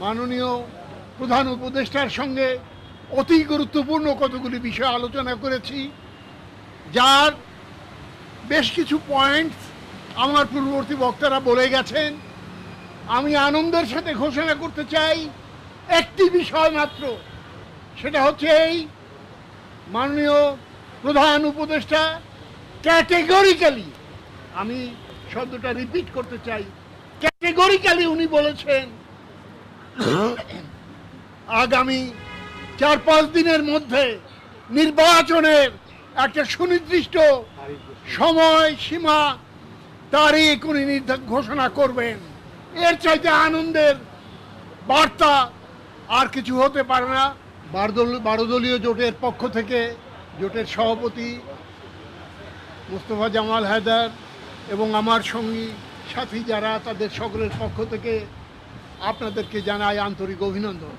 মাননীয় প্রধান উপদেষ্টার সঙ্গে অতি গুরুত্বপূর্ণ কতগুলি বিষয় আলোচনা করেছি, যার বেশ কিছু পয়েন্টস আমার পূর্ববর্তী বক্তারা বলে গেছেন। আমি আনন্দের সাথে ঘোষণা করতে চাই একটি বিষয় মাত্র, সেটা হচ্ছে এই মাননীয় প্রধান উপদেষ্টা ক্যাটেগরিক্যালি, আমি শব্দটা রিপিট করতে চাই, ক্যাটেগরিক্যালি উনি বলেছেন আগামী ৪-৫ দিনের মধ্যে নির্বাচনের একটা সুনির্দিষ্ট সময় সীমা তারিখ উনি ঘোষণা করবেন। এর চাইতে আনন্দের বার্তা আর কিছু হতে পারে না। 12 দলীয় জোটের পক্ষ থেকে জোটের সভাপতি মোস্তফা জামাল হায়দার এবং আমার সঙ্গী সাথী যারা, তাদের সকলের পক্ষ থেকে আপনাদেরকে জানাই আন্তরিক অভিনন্দন।